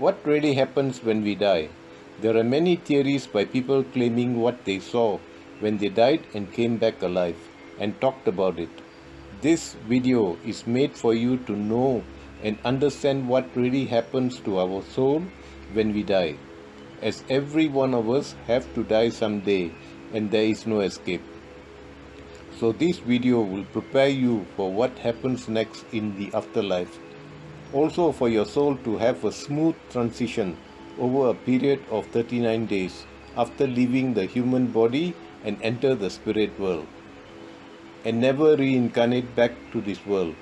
What really happens when we die? There are many theories by people claiming what they saw when they died and came back alive and talked about it. This video is made for you to know and understand what really happens to our soul when we die, as every one of us have to die someday and there is no escape. So this video will prepare you for what happens next in the afterlife. Also for your soul to have a smooth transition over a period of 39 days after leaving the human body and enter the spirit world and never reincarnate back to this world.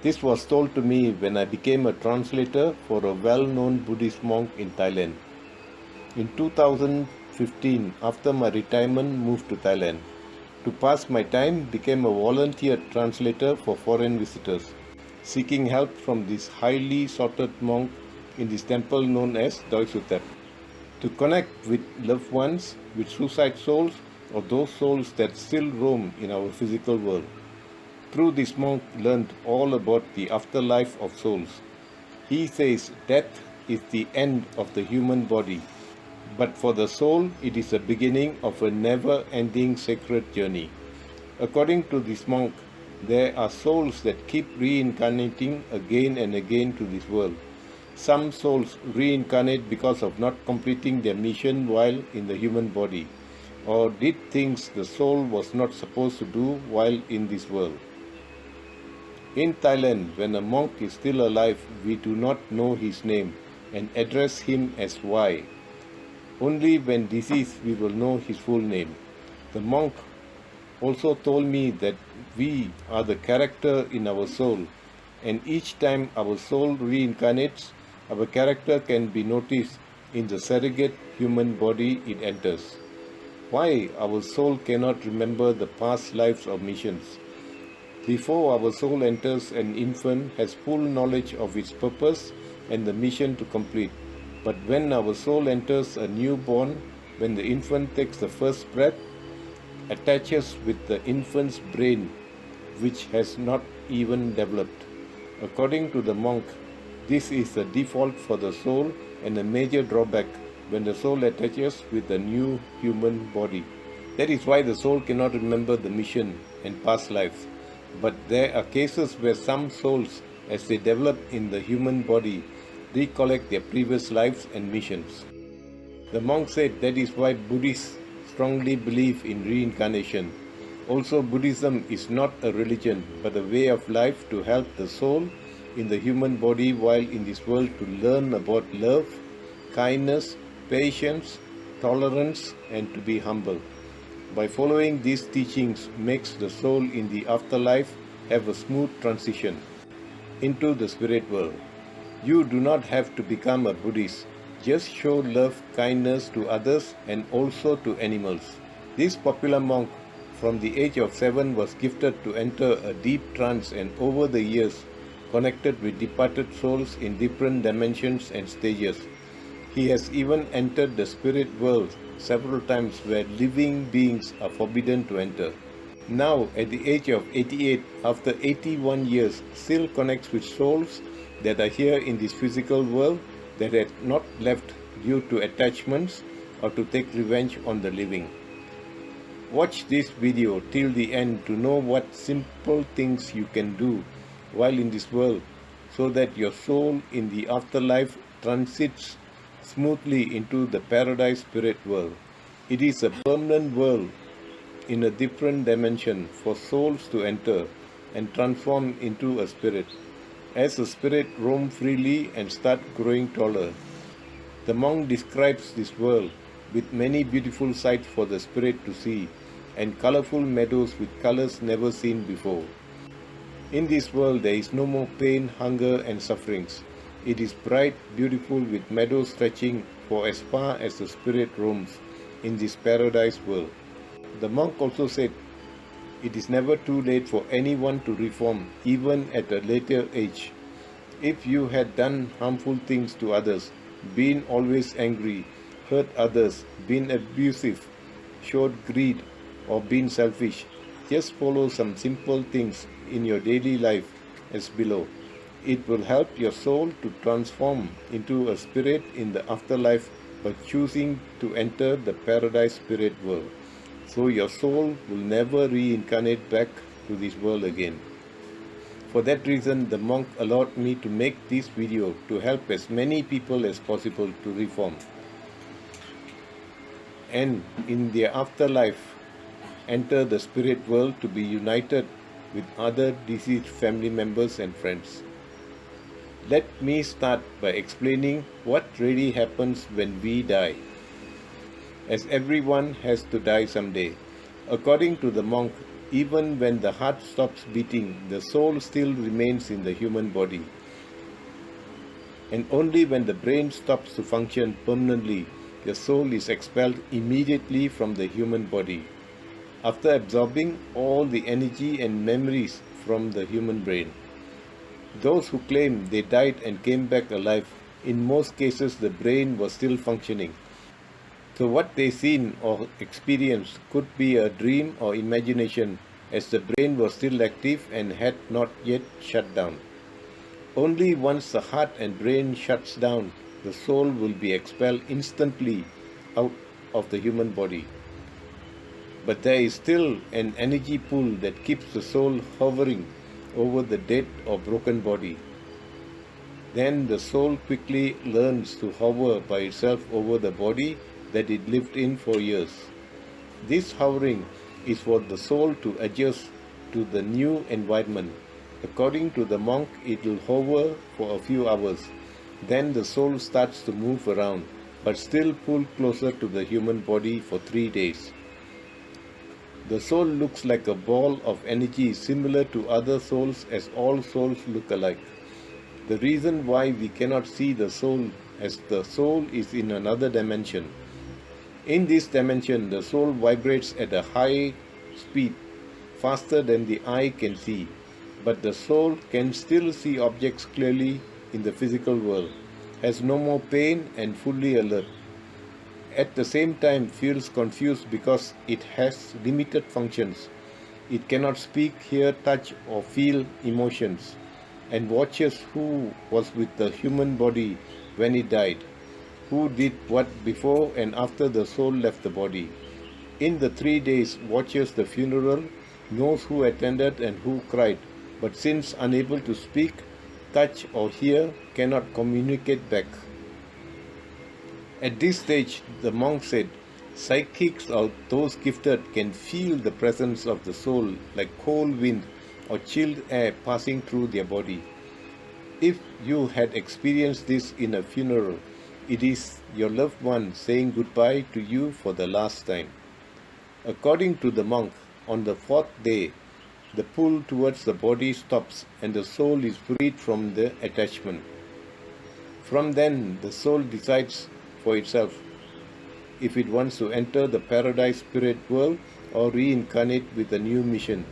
This was told to me when I became a translator for a well-known Buddhist monk in Thailand. In 2015, after my retirement, moved to Thailand. To pass my time, became a volunteer translator for foreign visitors, seeking help from this highly sought monk in this temple known as Doi Suthep, to connect with loved ones, with suicide souls, or those souls that still roam in our physical world. Through this monk learned all about the afterlife of souls. He says death is the end of the human body, but for the soul it is the beginning of a never-ending sacred journey. According to this monk, there are souls that keep reincarnating again and again to this world. Some souls reincarnate because of not completing their mission while in the human body, or did things the soul was not supposed to do while in this world. In Thailand, when a monk is still alive, we do not know his name and address him as Y. Only when deceased we will know his full name. The monk also told me that we are the character in our soul, and each time our soul reincarnates, our character can be noticed in the surrogate human body it enters. Why our soul cannot remember the past lives or missions? Before our soul enters, an infant has full knowledge of its purpose and the mission to complete. But when our soul enters a newborn, when the infant takes the first breath, attaches with the infant's brain, which has not even developed. According to the monk, this is the default for the soul and a major drawback when the soul attaches with the new human body. That is why the soul cannot remember the mission and past lives. But there are cases where some souls, as they develop in the human body, recollect their previous lives and missions. The monk said that is why Buddhists strongly believe in reincarnation. Also, Buddhism is not a religion but a way of life to help the soul in the human body while in this world to learn about love, kindness, patience, tolerance, and to be humble. By following these teachings makes the soul in the afterlife have a smooth transition into the spirit world. You do not have to become a Buddhist. Just show love, kindness to others and also to animals. This popular monk from the age of 7 was gifted to enter a deep trance and over the years connected with departed souls in different dimensions and stages. He has even entered the spirit world several times where living beings are forbidden to enter. Now, at the age of 88, after 81 years, still connects with souls that are here in this physical world that had not left due to attachments or to take revenge on the living. Watch this video till the end to know what simple things you can do while in this world so that your soul in the afterlife transits smoothly into the paradise spirit world. It is a permanent world in a different dimension for souls to enter and transform into a spirit. As a spirit roam freely and start growing taller. The monk describes this world with many beautiful sights for the spirit to see and colorful meadows with colors never seen before. In this world there is no more pain, hunger and sufferings. It is bright, beautiful with meadows stretching for as far as the spirit roams in this paradise world. The monk also said, it is never too late for anyone to reform, even at a later age. If you had done harmful things to others, been always angry, hurt others, been abusive, showed greed, or been selfish, just follow some simple things in your daily life as below. It will help your soul to transform into a spirit in the afterlife by choosing to enter the paradise spirit world. So your soul will never reincarnate back to this world again. For that reason, the monk allowed me to make this video to help as many people as possible to reform. And in their afterlife, enter the spirit world to be united with other deceased family members and friends. Let me start by explaining what really happens when we die. As everyone has to die someday. According to the monk, even when the heart stops beating, the soul still remains in the human body. And only when the brain stops to function permanently, the soul is expelled immediately from the human body, after absorbing all the energy and memories from the human brain. Those who claim they died and came back alive, in most cases the brain was still functioning. So what they seen or experienced could be a dream or imagination, as the brain was still active and had not yet shut down. Only once the heart and brain shuts down, the soul will be expelled instantly out of the human body. But there is still an energy pool that keeps the soul hovering over the dead or broken body. Then the soul quickly learns to hover by itself over the body that it lived in for years. This hovering is for the soul to adjust to the new environment. According to the monk, it will hover for a few hours. Then the soul starts to move around, but still pull closer to the human body for 3 days. The soul looks like a ball of energy similar to other souls, as all souls look alike. The reason why we cannot see the soul, as the soul is in another dimension. In this dimension, the soul vibrates at a high speed, faster than the eye can see, but the soul can still see objects clearly in the physical world, has no more pain and fully alert. At the same time feels confused because it has limited functions. It cannot speak, hear, touch or feel emotions, and watches who was with the human body when it died, who did what before and after the soul left the body. In the 3 days watches the funeral, knows who attended and who cried, but since unable to speak, touch or hear, cannot communicate back. At this stage, the monk said, psychics or those gifted can feel the presence of the soul like cold wind or chilled air passing through their body. If you had experienced this in a funeral, it is your loved one saying goodbye to you for the last time. According to the monk, on the 4th day, the pull towards the body stops and the soul is freed from the attachment. From then, the soul decides for itself if it wants to enter the paradise spirit world or reincarnate with a new mission.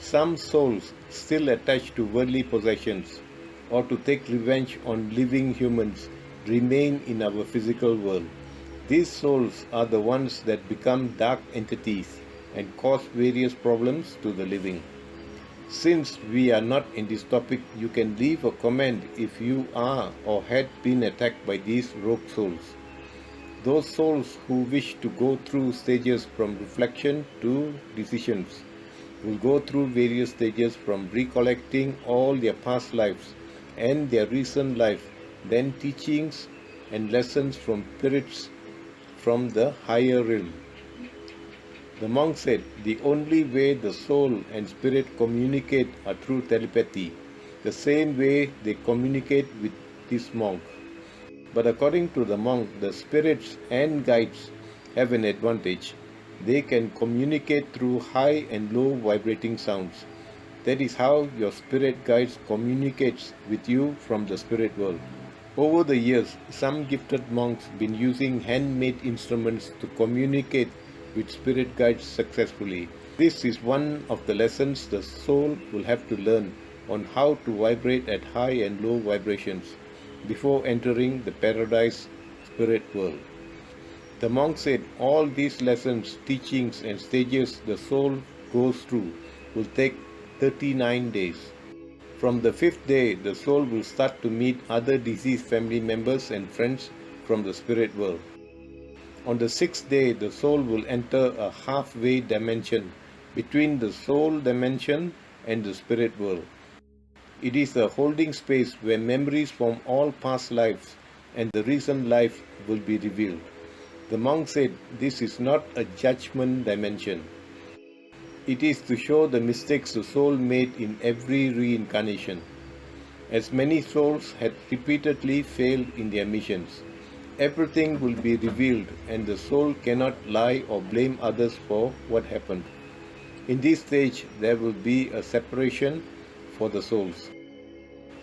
Some souls still attached to worldly possessions or to take revenge on living humans remain in our physical world. These souls are the ones that become dark entities and cause various problems to the living. Since we are not in this topic, you can leave a comment if you are or had been attacked by these rogue souls. Those souls who wish to go through stages from reflection to decisions will go through various stages from recollecting all their past lives and their recent life, then teachings and lessons from spirits from the higher realm. The monk said, the only way the soul and spirit communicate are through telepathy, the same way they communicate with this monk. But according to the monk, the spirits and guides have an advantage. They can communicate through high and low vibrating sounds. That is how your spirit guides communicates with you from the spirit world. Over the years, some gifted monks been using handmade instruments to communicate with spirit guides successfully. This is one of the lessons the soul will have to learn on how to vibrate at high and low vibrations before entering the paradise spirit world. The monk said all these lessons, teachings and stages the soul goes through will take 39 days. From the fifth day, the soul will start to meet other deceased family members and friends from the spirit world. On the sixth day, the soul will enter a halfway dimension between the soul dimension and the spirit world. It is a holding space where memories from all past lives and the recent life will be revealed. The monk said this is not a judgment dimension. It is to show the mistakes the soul made in every reincarnation. As many souls had repeatedly failed in their missions, everything will be revealed and the soul cannot lie or blame others for what happened. In this stage, there will be a separation for the souls.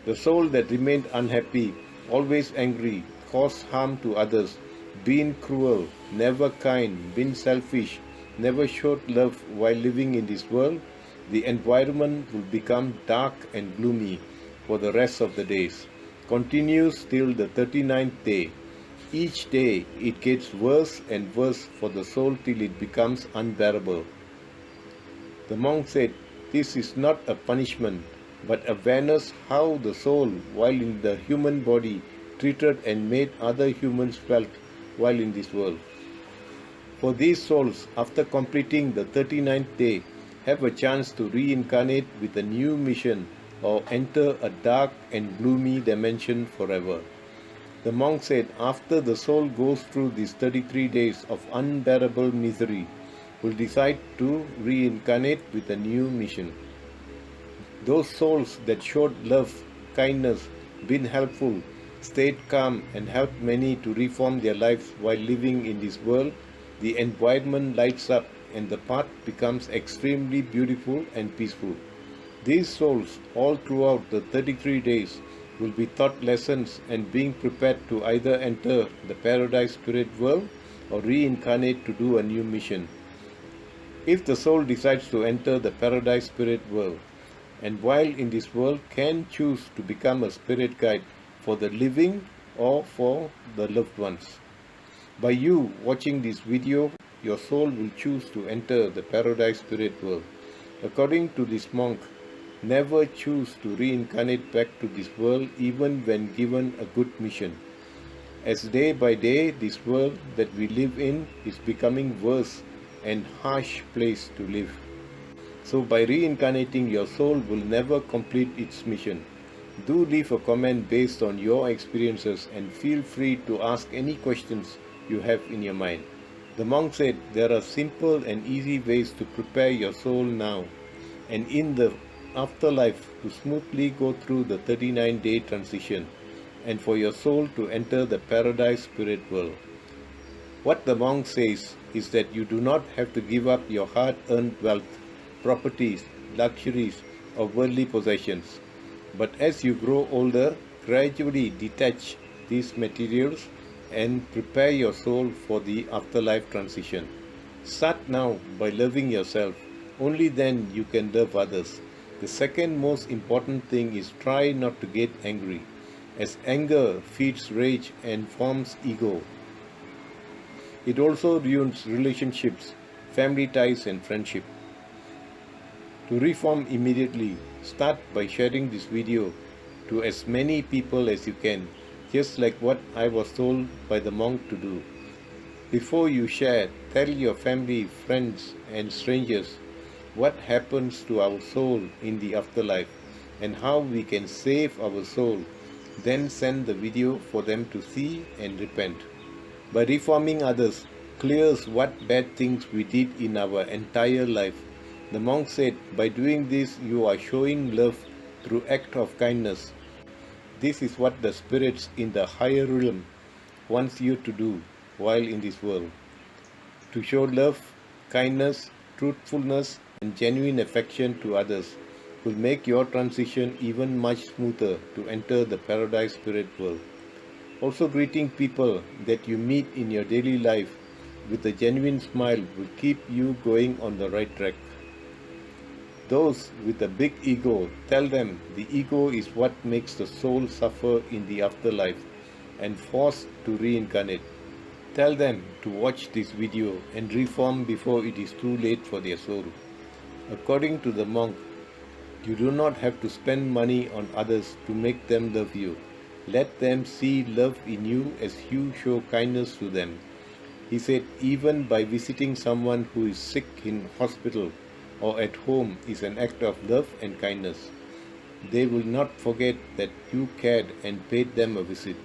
The soul that remained unhappy, always angry, caused harm to others, been cruel, never kind, been selfish, never showed love while living in this world, the environment will become dark and gloomy for the rest of the days. Continues till the 39th day. Each day it gets worse and worse for the soul till it becomes unbearable. The monk said, this is not a punishment, but awareness how the soul, while in the human body, treated and made other humans felt while in this world. For these souls, after completing the 39th day, have a chance to reincarnate with a new mission or enter a dark and gloomy dimension forever. The monk said, after the soul goes through these 33 days of unbearable misery, will decide to reincarnate with a new mission. Those souls that showed love, kindness, been helpful, stayed calm and helped many to reform their lives while living in this world, the environment lights up and the path becomes extremely beautiful and peaceful. These souls, all throughout the 33 days, will be taught lessons and being prepared to either enter the paradise spirit world or reincarnate to do a new mission. If the soul decides to enter the paradise spirit world, and while in this world can choose to become a spirit guide for the living or for the loved ones. By you watching this video, your soul will choose to enter the paradise spirit world. According to this monk, never choose to reincarnate back to this world even when given a good mission. As day by day this world that we live in is becoming worse and harsh place to live. So by reincarnating, your soul will never complete its mission. Do leave a comment based on your experiences and feel free to ask any questions you have in your mind. The monk said there are simple and easy ways to prepare your soul now and in the afterlife to smoothly go through the 39-day transition and for your soul to enter the paradise spirit world. What the monk says is that you do not have to give up your hard-earned wealth, properties, luxuries, or worldly possessions. But as you grow older, gradually detach these materials and prepare your soul for the afterlife transition. Start now by loving yourself. Only then you can love others. The second most important thing is try not to get angry, as anger feeds rage and forms ego. It also ruins relationships, family ties and friendship. To reform immediately, start by sharing this video to as many people as you can, just like what I was told by the monk to do. Before you share, tell your family, friends and strangers what happens to our soul in the afterlife and how we can save our soul. Then send the video for them to see and repent. By reforming others, clears what bad things we did in our entire life. The monk said, by doing this you are showing love through act of kindness. This is what the spirits in the higher realm wants you to do while in this world. To show love, kindness, truthfulness and genuine affection to others will make your transition even much smoother to enter the paradise spirit world. Also greeting people that you meet in your daily life with a genuine smile will keep you going on the right track. Those with a big ego, tell them the ego is what makes the soul suffer in the afterlife and forced to reincarnate. Tell them to watch this video and reform before it is too late for their soul. According to the monk, You do not have to spend money on others to make them love you. Let them see love in you as you show kindness to them. He said even by visiting someone who is sick in hospital or at home is an act of love and kindness. They will not forget that you cared and paid them a visit.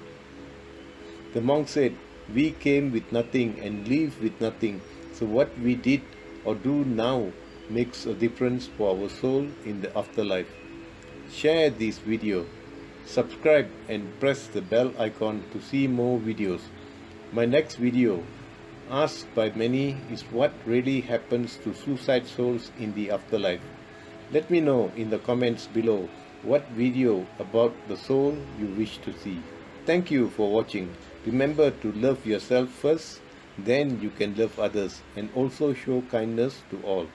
The monk said, we came with nothing and leave with nothing, so what we did or do now makes a difference for our soul in the afterlife. Share this video, subscribe and press the bell icon to see more videos. My next video, asked by many, is what really happens to suicide souls in the afterlife. Let me know in the comments below what video about the soul you wish to see. Thank you for watching. Remember to love yourself first, then you can love others and also show kindness to all.